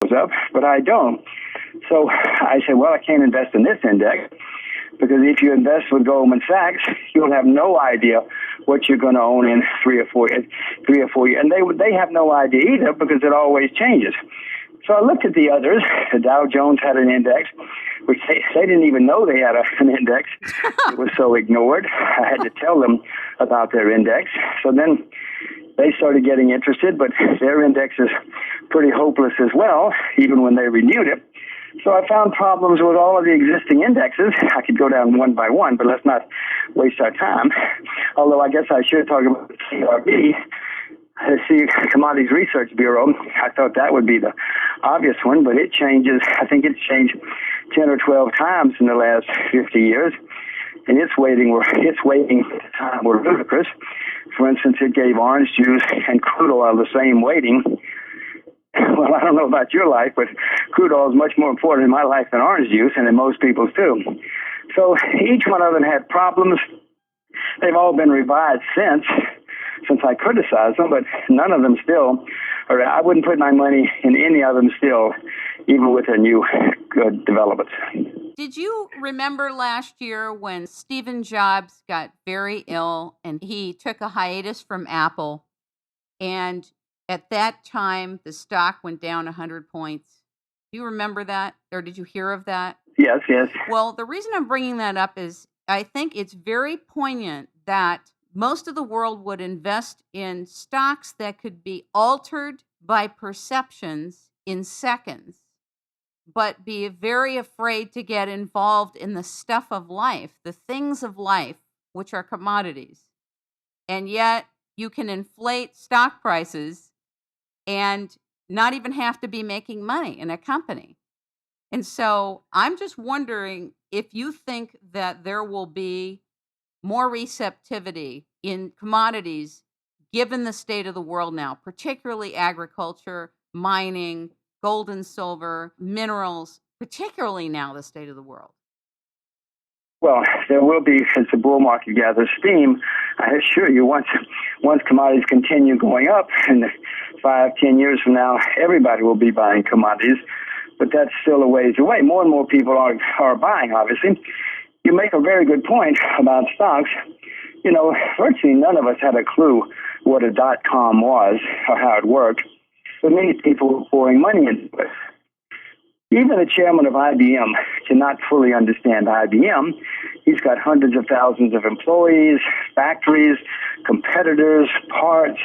goes up, but I don't. So I said, well, I can't invest in this index because if you invest with Goldman Sachs, you'll have no idea what you're going to own in 3 or 4 years. And they have no idea either because it always changes. So I looked at the others. The Dow Jones had an index, which they didn't even know they had an index. It was so ignored. I had to tell them about their index. So then they started getting interested, but their index is pretty hopeless as well, even when they renewed it. So I found problems with all of the existing indexes. I could go down one by one, but let's not waste our time. Although I guess I should talk about the CRB, the Commodities Research Bureau. I thought that would be the obvious one, but it changes. I think it's changed 10 or 12 times in the last 50 years, and its weighting time were ludicrous. For instance, it gave orange juice and crude oil the same weighting. Well, I don't know about your life, but crude oil is much more important in my life than orange juice, and in most people's too. So each one of them had problems. They've all been revised since I criticized them, but none of them still, or I wouldn't put my money in any of them still, even with their new good developments. Did you remember last year when Stephen Jobs got very ill and he took a hiatus from Apple, and at that time the stock went down 100 points? Do you remember that, or did you hear of that? Yes. Well, the reason I'm bringing that up is I think it's very poignant that most of the world would invest in stocks that could be altered by perceptions in seconds, but be very afraid to get involved in the stuff of life, the things of life, which are commodities. And yet you can inflate stock prices and not even have to be making money in a company. And so I'm just wondering if you think that there will be more receptivity in commodities given the state of the world now, particularly agriculture, mining, gold and silver, minerals, particularly now the state of the world. Well, there will be, as the bull market gathers steam. I assure you, once commodities continue going up, in 5-10 years from now, everybody will be buying commodities. But that's still a ways away. More and more people are buying, obviously. You make a very good point about stocks. You know, virtually none of us had a clue what a .com was or how it worked. But many people were pouring money into it. Even the chairman of IBM cannot fully understand IBM. He's got hundreds of thousands of employees, factories, competitors, parts.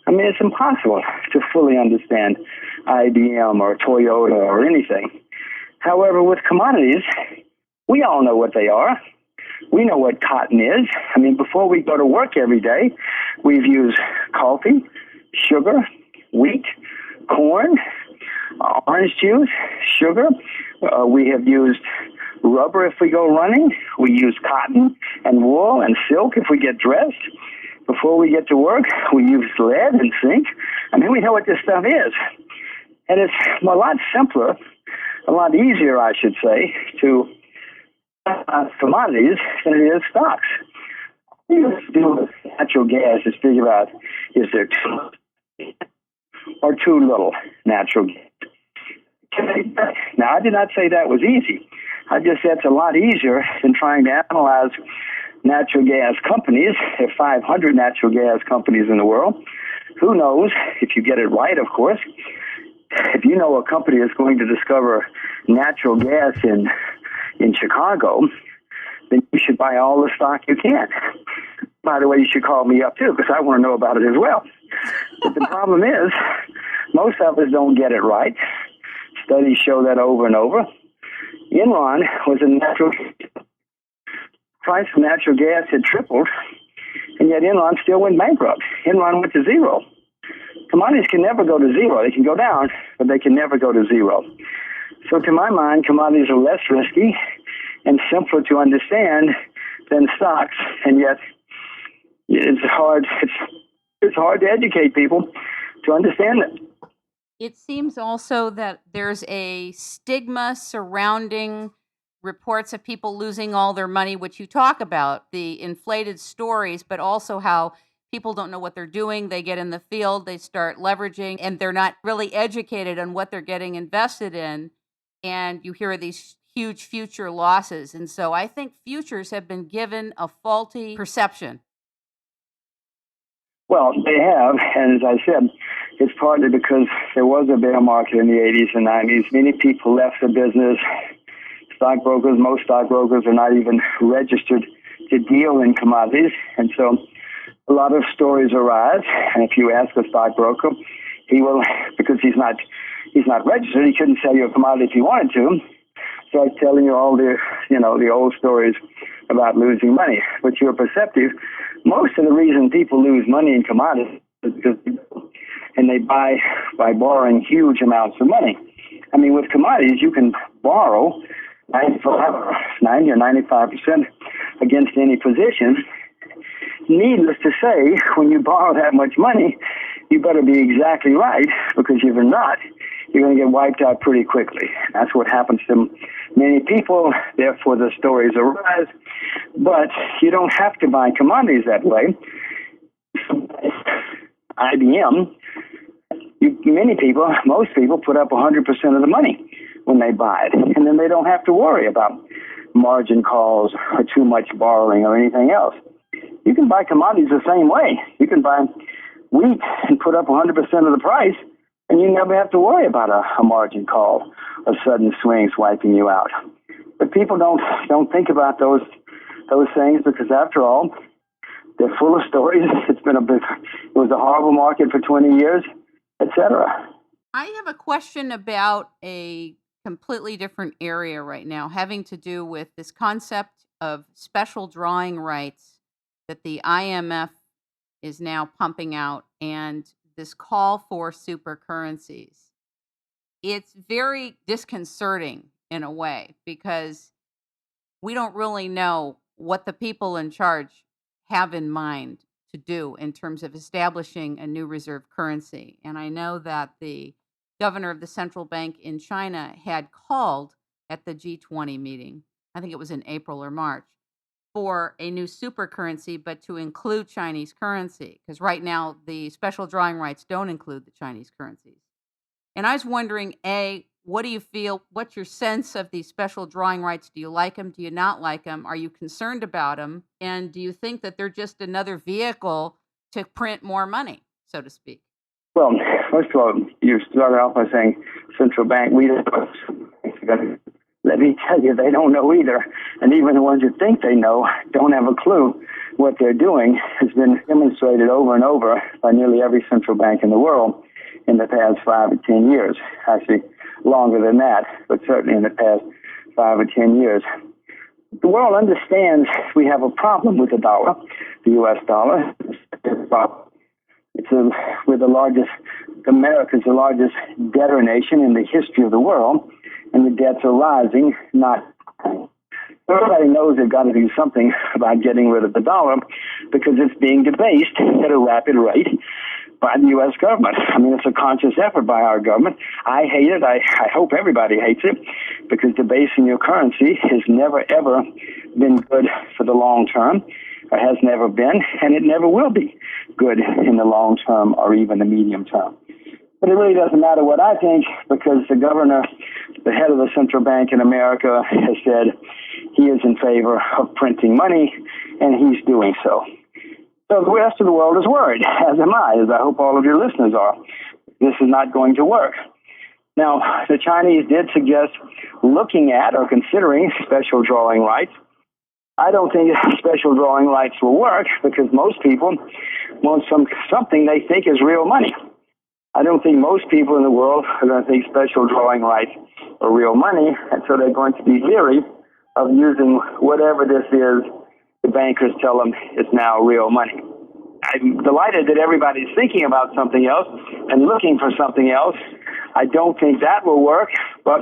I mean, it's impossible to fully understand IBM or Toyota or anything. However, with commodities, we all know what they are. We know what cotton is. I mean, before we go to work every day, we've used coffee, sugar, wheat, corn, orange juice, sugar. We have used rubber if we go running. We use cotton and wool and silk if we get dressed. Before we get to work, we use lead and zinc. I mean, we know what this stuff is. And it's a lot simpler, a lot easier, I should say, to commodities than it is stocks. All you have to do with natural gas is figure out, is there too much or too little natural gas? Now, I did not say that was easy. I just said it's a lot easier than trying to analyze natural gas companies. There are 500 natural gas companies in the world. Who knows, if you get it right, of course. If you know a company is going to discover natural gas in Chicago, then you should buy all the stock you can. By the way, you should call me up too, because I want to know about it as well. But the problem is, most of us don't get it right. Studies show that over and over. Enron was a natural price of natural gas had tripled, and yet Enron still went bankrupt. Enron went to zero. Commodities can never go to zero. They can go down, but they can never go to zero. So to my mind, commodities are less risky and simpler to understand than stocks, and yet it's hard to educate people to understand it. It seems also that there's a stigma surrounding reports of people losing all their money, which you talk about, the inflated stories, but also how people don't know what they're doing. They get in the field, they start leveraging, and they're not really educated on what they're getting invested in. And you hear these huge future losses. And so I think futures have been given a faulty perception. Well, they have, and as I said, it's partly because there was a bear market in the 80s and 90s. Many people left the business. Stockbrokers, most stockbrokers are not even registered to deal in commodities, and so a lot of stories arise. And if you ask a stockbroker, he will, because he's not registered, he couldn't sell you a commodity if he wanted to. Start telling you all the old stories about losing money. But you're perceptive. Most of the reason people lose money in commodities is because they buy by borrowing huge amounts of money. I mean, with commodities, you can borrow 90 or 95% against any position. Needless to say, when you borrow that much money, you better be exactly right, because if you're not, you're going to get wiped out pretty quickly. That's what happens to many people. Therefore, the stories arise. But you don't have to buy commodities that way. IBM, most people put up 100% of the money when they buy it, and then they don't have to worry about margin calls or too much borrowing or anything else. You can buy commodities the same way. You can buy wheat and put up 100% of the price, and you never have to worry about a margin call or sudden swings wiping you out. But people don't think about those things, because after all, they're full of stories. It was a horrible market for 20 years, etc. I have a question about a completely different area right now, having to do with this concept of special drawing rights that the IMF is now pumping out, and this call for super currencies. It's very disconcerting in a way, because we don't really know what the people in charge have in mind to do in terms of establishing a new reserve currency. And I know that the governor of the central bank in China had called at the G20 meeting, I think it was in April or March, for a new super currency, but to include Chinese currency, because right now the special drawing rights don't include the Chinese currencies. And I was wondering, A, what do you feel? What's your sense of these special drawing rights? Do you like them? Do you not like them? Are you concerned about them? And do you think that they're just another vehicle to print more money, so to speak? Well, first of all, you started off by saying central bank. We don't. Let me tell you, they don't know either. And even the ones who think they know don't have a clue what they're doing. Has been demonstrated over and over by nearly every central bank in the world in the past 5 or 10 years. Actually, longer than that, but certainly in the past 5 or 10 years. The world understands we have a problem with the dollar, the U.S. dollar. We're the largest, America's the largest debtor nation in the history of the world, and the debts are rising, not. Everybody knows they've got to do something about getting rid of the dollar, because it's being debased at a rapid rate by the U.S. government. I mean, it's a conscious effort by our government. I hate it. I hope everybody hates it, because debasing your currency has never, ever been good for the long term. It has never been, and it never will be good in the long term or even the medium term. But it really doesn't matter what I think, because the governor, the head of the central bank in America, has said he is in favor of printing money, and he's doing so. So the rest of the world is worried, as am I, as I hope all of your listeners are. This is not going to work. Now, the Chinese did suggest looking at or considering special drawing rights. I don't think special drawing rights will work, because most people want something they think is real money. I don't think most people in the world are going to think special drawing rights are real money, and so they're going to be leery of using whatever this is the bankers tell them is now real money. I'm delighted that everybody's thinking about something else and looking for something else. I don't think that will work, but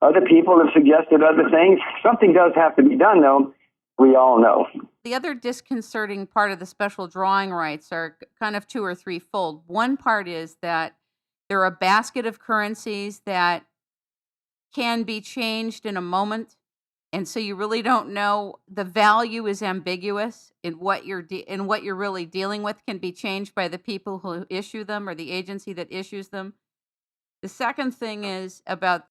other people have suggested other things. Something does have to be done, though. We all know. The other disconcerting part of the special drawing rights are kind of 2 or 3-fold. One part is that there are a basket of currencies that can be changed in a moment, and so you really don't know. The value is ambiguous in what in what you're really dealing with can be changed by the people who issue them or the agency that issues them. The second thing is about